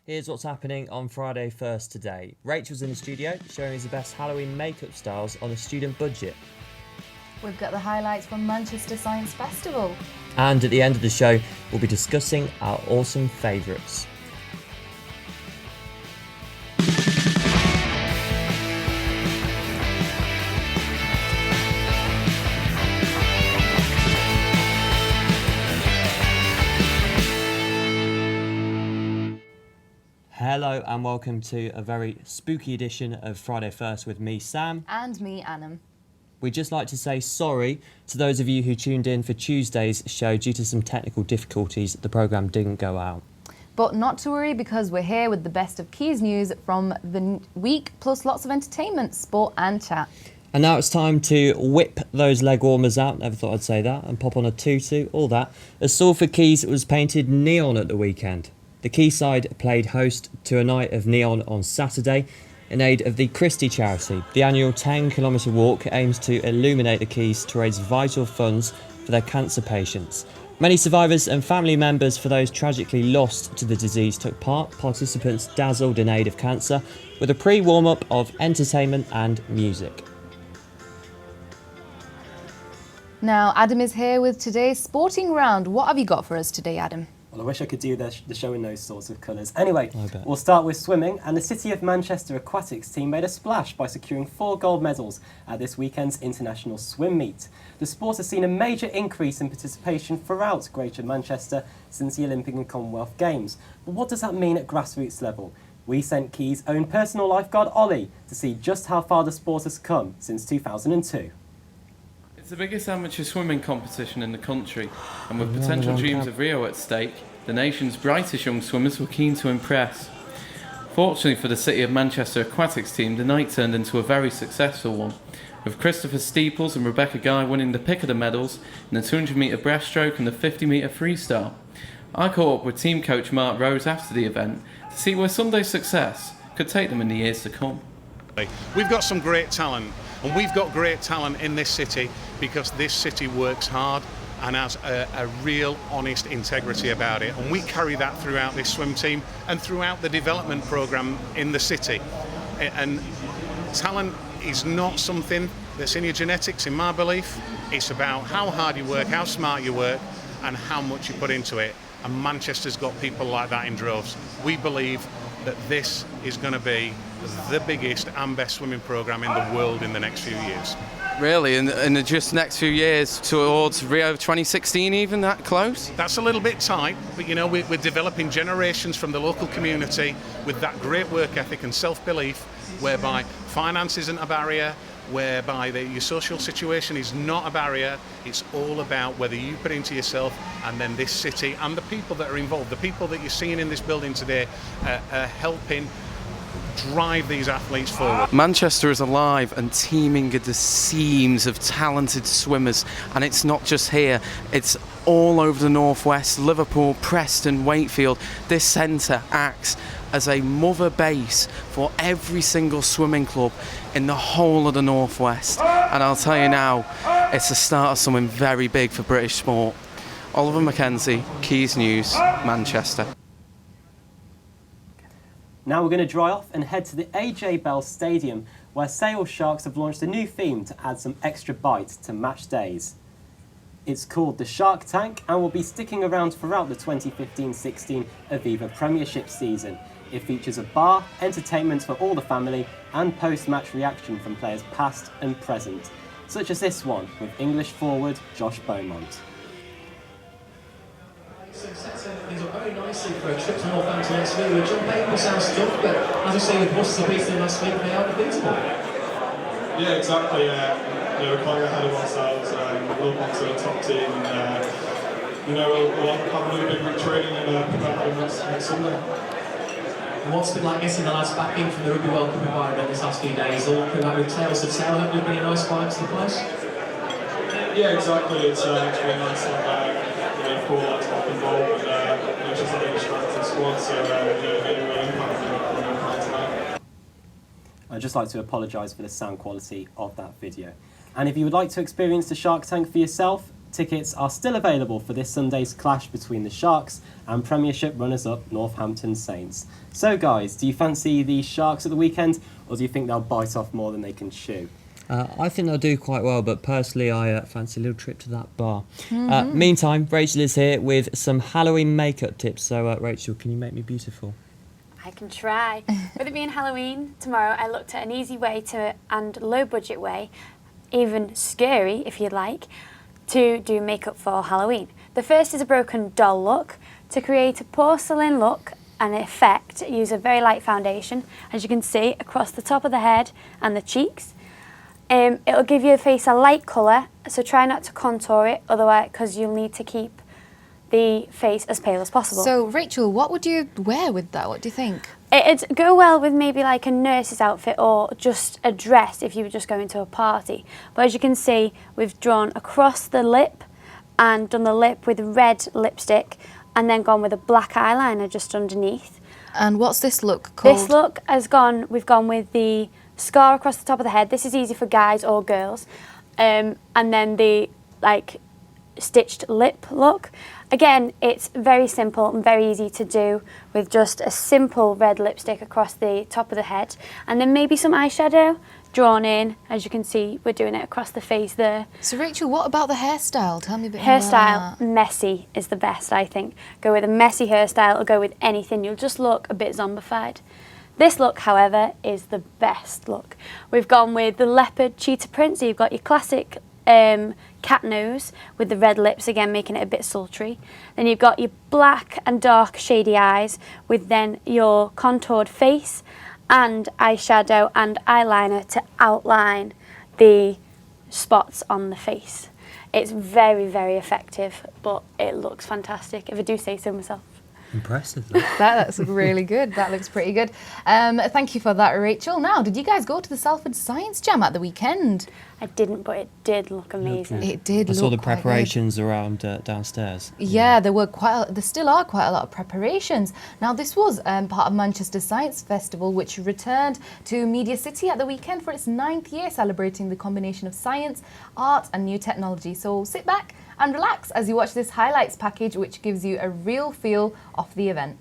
Here's what's happening on Friday 1st today. Rachel's in the studio showing us the best Halloween makeup styles on a student budget. We've got the highlights from Manchester Science Festival. And at the end of the show, we'll be discussing our awesome favourites. Hello and welcome to a very spooky edition of Friday 1st with me, Sam. And me, Annam. We'd just like to say sorry to those of you who tuned in for Tuesday's show. Due to some technical difficulties, the programme didn't go out. But not to worry, because we're here with the best of Quays news from the week, plus lots of entertainment, sport and chat. And now it's time to whip those leg warmers out, never thought I'd say that, and pop on a tutu, all that, as Salford Quays was painted neon at the weekend. The Quayside played host to a night of neon on Saturday in aid of the Christie charity. The annual 10-kilometre walk aims to illuminate the Quays to raise vital funds for their cancer patients. Many survivors and family members for those tragically lost to the disease took part. Participants dazzled in aid of cancer with a pre-warm-up of entertainment and music. Now, Adam is here with today's sporting round. What have you got for us today, Adam? Well, I wish I could do the show in those sorts of colours. Anyway, we'll start with swimming, and the City of Manchester aquatics team made a splash by securing 4 gold medals at this weekend's international swim meet. The sport has seen a major increase in participation throughout Greater Manchester since the Olympic and Commonwealth Games. But what does that mean at grassroots level? We sent Quays' own personal lifeguard Ollie to see just how far the sport has come since 2002. It's the biggest amateur swimming competition in the country, and with potential dreams of Rio at stake, the nation's brightest young swimmers were keen to impress. Fortunately for the City of Manchester aquatics team, the night turned into a very successful one, with Christopher Steeples and Rebecca Guy winning the pick of the medals in the 200-metre breaststroke and the 50-metre freestyle. I caught up with team coach Mark Rose after the event to see where Sunday's success could take them in the years to come. We've got some great talent, and we've got great talent in this city because this city works hard and has a real honest integrity about it, and we carry that throughout this swim team and throughout the development programme in the city. And talent is not something that's in your genetics, in my belief. It's about how hard you work, how smart you work, and how much you put into it, and Manchester's got people like that in droves. We believe that this is going to be the biggest and best swimming programme in the world in the next few years. Really? In the just next few years towards Rio 2016, even that close? That's a little bit tight, but you know, we're developing generations from the local community with that great work ethic and self-belief, whereby finance isn't a barrier, whereby your social situation is not a barrier. It's all about whether you put into yourself, and then this city and the people that are involved, the people that you're seeing in this building today, are helping drive these athletes forward. Manchester is alive and teeming at the seams of talented swimmers, and it's not just here, it's all over the northwest. Liverpool, Preston, Wakefield. This centre acts as a mother base for every single swimming club in the whole of the northwest, and I'll tell you now, it's the start of something very big for British sport. Oliver Mackenzie, Quays News, Manchester. Now we're going to dry off and head to the AJ Bell Stadium, where Sale Sharks have launched a new theme to add some extra bite to match days. It's called the Shark Tank and will be sticking around throughout the 2015-16 Aviva Premiership season. It features a bar, entertainment for all the family, and post-match reaction from players past and present, such as this one with English forward Josh Beaumont. Sets things up very nicely for a trip to Northampton next week. We're John Baker sounds tough, but as I say, with Worcester beating them last week, they are unbeatable. Yeah, exactly. We're quite ahead of ourselves. We'll come to a top team, and we'll have another big week training and prepare for next Sunday. And what's it been like getting the lads back in from the Rugby World Cup environment this last few days? All come back with tails to tell. Hopefully, been a nice vibe to the place. Yeah, exactly. It's been nice to have four lads back involved, and just having a strength squad, so getting a real impact tonight. I'd just like to apologise for the sound quality of that video. And if you would like to experience the Shark Tank for yourself, Tickets are still available for this Sunday's clash between the Sharks and Premiership runners-up Northampton Saints. So guys, do you fancy the Sharks at the weekend, or do you think they'll bite off more than they can chew? I think they'll do quite well, but personally I fancy a little trip to that bar. Meantime, Rachel is here with some Halloween makeup tips. So Rachel, can you make me beautiful? I can try. With it being Halloween tomorrow, I looked at an easy way and low budget way, even scary if you'd like, to do makeup for Halloween. The first is a broken doll look. To create a porcelain look and effect, use a very light foundation, as you can see, across the top of the head and the cheeks. It'll give your face a light colour, so try not to contour it, otherwise, because you'll need to keep the face as pale as possible. So, Rachel, what would you wear with that? What do you think? It'd go well with maybe like a nurse's outfit or just a dress if you were just going to a party. But as you can see, we've drawn across the lip and done the lip with red lipstick and then gone with a black eyeliner just underneath. And what's this look called? This look we've gone with the scar across the top of the head. This is easy for guys or girls. And then the stitched lip look. Again, it's very simple and very easy to do with just a simple red lipstick across the top of the head and then maybe some eyeshadow drawn in. As you can see, we're doing it across the face there. So Rachel, what about the hairstyle? Tell me a bit more about Hairstyle, that. messy is the best, I think. Go with a messy hairstyle or go with anything. You'll just look a bit zombified. This look, however, is the best look. We've gone with the leopard cheetah print, so you've got your classic cat nose with the red lips, again making it a bit sultry. Then you've got your black and dark shady eyes with then your contoured face and eyeshadow and eyeliner to outline the spots on the face. It's very, very effective, but it looks fantastic, if I do say so myself. Impressive. That's really good. That looks pretty good. Thank you for that, Rachel. Now, did you guys go to the Salford Science Jam at the weekend? I didn't, but it did look amazing. It did. I saw the look quite good. preparations around downstairs. Yeah, there still are quite a lot of preparations. Now, this was part of Manchester Science Festival, which returned to Media City at the weekend for its 9th year, celebrating the combination of science, art and new technology. So sit back and relax as you watch this highlights package, which gives you a real feel of the event.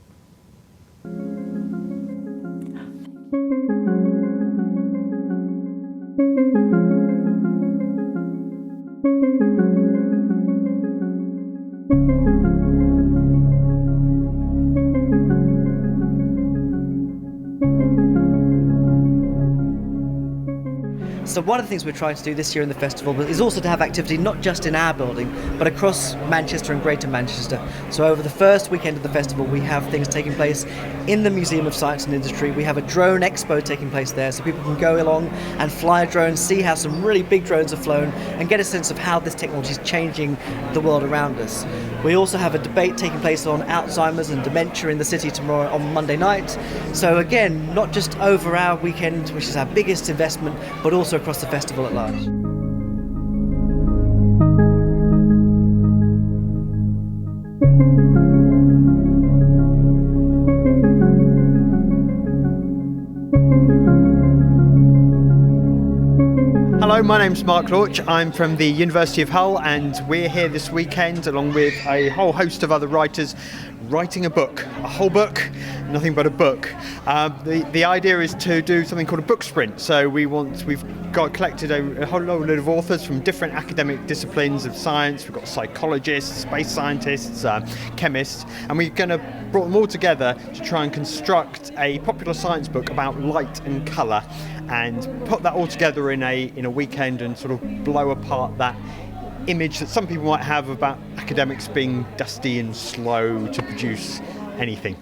So one of the things we're trying to do this year in the festival is also to have activity not just in our building, but across Manchester and Greater Manchester. So over the first weekend of the festival, we have things taking place in the Museum of Science and Industry. We have a drone expo taking place there, so people can go along and fly a drone, see how some really big drones are flown, and get a sense of how this technology is changing the world around us. We also have a debate taking place on Alzheimer's and dementia in the city tomorrow on Monday night. So again, not just over our weekend, which is our biggest investment, but also across the festival at large. Hello, my name's Mark Lorch. I'm from the University of Hull and we're here this weekend along with a whole host of other writers writing a book, a whole book, nothing but a book. The idea is to do something called a book sprint. So we've collected a whole load of authors from different academic disciplines of science. We've got psychologists, space scientists, chemists, and we're going to bring them all together to try and construct a popular science book about light and colour, and put that all together in a weekend and sort of blow apart that image that some people might have about academics being dusty and slow to produce anything.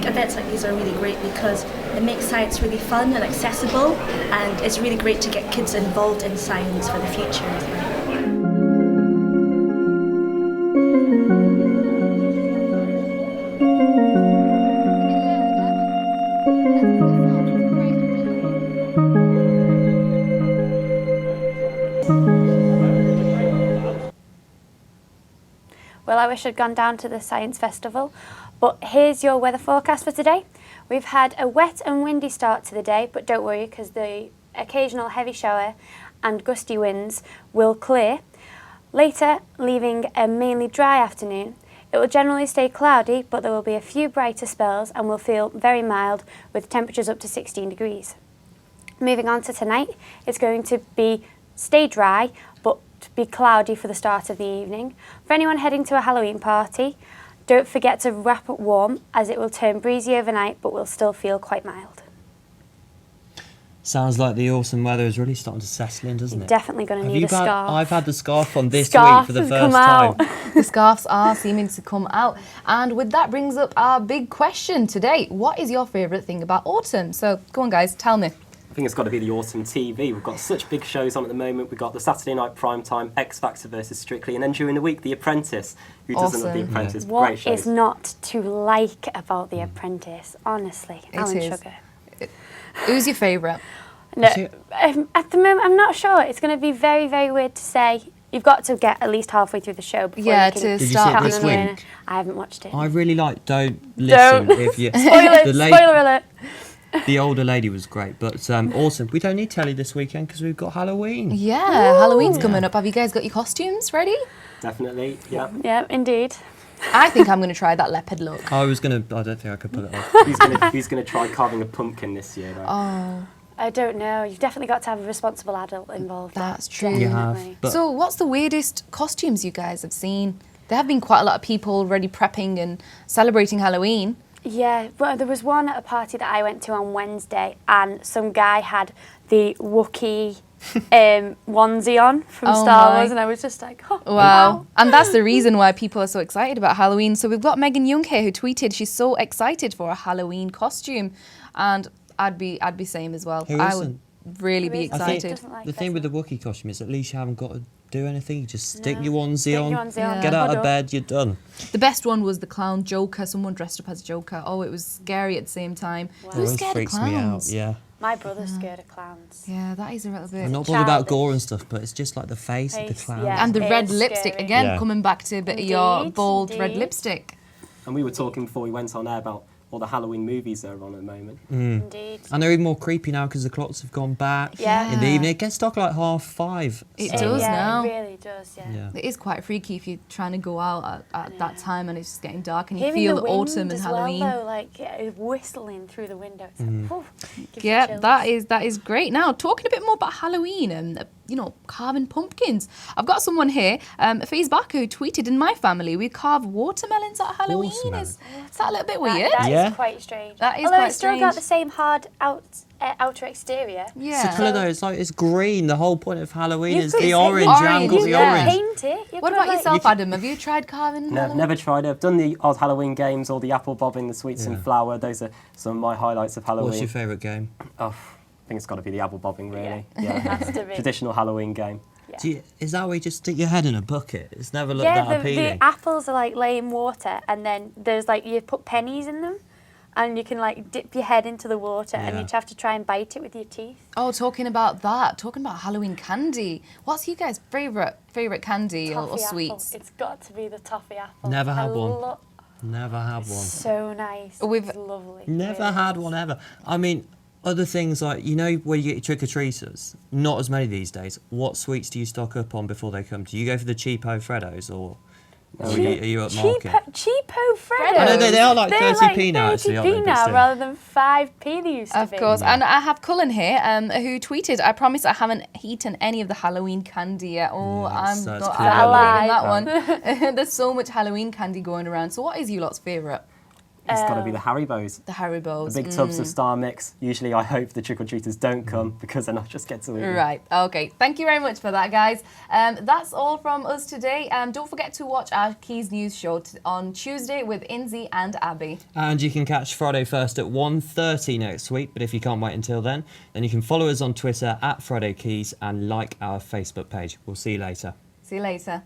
Events like these are really great because it makes science really fun and accessible, and it's really great to get kids involved in science for the future. I wish I'd gone down to the Science Festival. But here's your weather forecast for today. We've had a wet and windy start to the day, but don't worry because the occasional heavy shower and gusty winds will clear. Later, leaving a mainly dry afternoon. It will generally stay cloudy, but there will be a few brighter spells and will feel very mild with temperatures up to 16 degrees. Moving on to tonight, it's going to stay dry, but be cloudy for the start of the evening. For anyone heading to a Halloween party, don't forget to wrap up warm as it will turn breezy overnight, but will still feel quite mild. Sounds like the autumn weather is really starting to settle in, doesn't it? Definitely going to need a scarf. I've had the scarf on this Scarf week for the has first come out. time. The scarves are seeming to come out. And with that brings up our big question today. What is your favourite thing about autumn? So go on, guys, tell me. I think it's got to be the autumn TV. We've got such big shows on at the moment. We've got the Saturday night primetime, X Factor versus Strictly, and then during the week, The Apprentice. Who doesn't love The Apprentice? What Great shows. is not to like about The Apprentice? Honestly, Alan Sugar. Who's your favourite? No, at the moment, I'm not sure. It's going to be very, very weird to say. You've got to get at least halfway through the show before you can to Did start you see it this week? I haven't watched it. I really like Don't Listen. If you, Spoiler alert. The older lady was great, but awesome. We don't need telly this weekend because we've got Halloween. Yeah, Halloween's coming up. Have you guys got your costumes ready? Definitely, yeah. Yeah, indeed. I think I'm going to try that leopard look. I don't think I could pull it off. Who's going to try carving a pumpkin this year, though? Oh. I don't know. You've definitely got to have a responsible adult involved. That's true. You have. So what's the weirdest costumes you guys have seen? There have been quite a lot of people already prepping and celebrating Halloween. Yeah, well, there was one at a party that I went to on Wednesday, and some guy had the Wookiee onesie on from Star Wars, and I was just like, oh, wow. And that's the reason why people are so excited about Halloween. So we've got Megan Young here who tweeted she's so excited for a Halloween costume, and I'd be same as well. I would really be excited. The thing with the Wookiee costume is at least you haven't got to do anything. You just stick your onesie on, get out of bed, you're done. The best one was the clown Joker. Someone dressed up as Joker. Oh, it was scary at the same time. Wow. Who's scared of clowns? Me out, yeah. My brother's scared of clowns. Yeah, that is a little bit. I'm not bothered about gore and stuff, but it's just like the face of the clown. Yeah, and the red lipstick again, coming back to a bit of your bold red lipstick. And we were talking before we went on air about all the Halloween movies that are on at the moment. Indeed. And they're even more creepy now because the clocks have gone back. Yeah. In the evening, it gets dark like 5:30. It does now. It really does, yeah. It is quite freaky if you're trying to go out at that time and it's just getting dark and you Hearing feel the autumn wind and as Halloween. Well, though, like whistling through the window. It's like, whew, gives you Yeah, chills. that is great. Now, talking a bit more about Halloween and carving pumpkins. I've got someone here, Faze Barker, who tweeted, in my family, we carve watermelons at Halloween. Is that a little bit weird? That is quite strange. That is Although quite it's still strange. got the same hard outer exterior. Yeah. It's the colour though, it's green. The whole point of Halloween You is could the say orange. You haven't got the orange. Paint it. What about yourself, Adam? Have you tried carving? No, never tried it. I've done the odd Halloween games, or the apple bobbing, the sweets and flour. Those are some of my highlights of Halloween. What's your favourite game? Oh, I think it's got to be the apple bobbing, really. Yeah. Has to be. Traditional Halloween game. Yeah. Is that where you just stick your head in a bucket? It's never looked Yeah, that appealing. the apples are like laying water, and then there's like you put pennies in them, and you can like dip your head into the water, and you have to try and bite it with your teeth. Oh, talking about Halloween candy. What's you guys' favourite candy or sweets? Apple. It's got to be the toffee apple. Never had one. Never had one. So nice. It's lovely. Never had one ever. I mean, other things like, where you get your trick-or-treaters, not as many these days. What sweets do you stock up on before they come? Do you go for the cheapo Freddos or are you upmarket? Cheapo Freddos. I know they are like 30p now, 30p actually, aren't they? now rather than 5p they used to be. Of course. And I have Cullen here who tweeted, I promise I haven't eaten any of the Halloween candy yet. Oh, I'm not believing that one. There's so much Halloween candy going around. So what is you lot's favourite? It's got to be the Haribos. The Haribos. The big tubs of Star Mix. Usually I hope the trick-or-treaters don't come because then I'll just get to eat them. Right, okay. Thank you very much for that, guys. That's all from us today. Don't forget to watch our Quays News show on Tuesday with Inzi and Abby. And you can catch Friday First at 1:30 next week, but if you can't wait until then you can follow us on Twitter @FridayQuays and like our Facebook page. We'll see you later. See you later.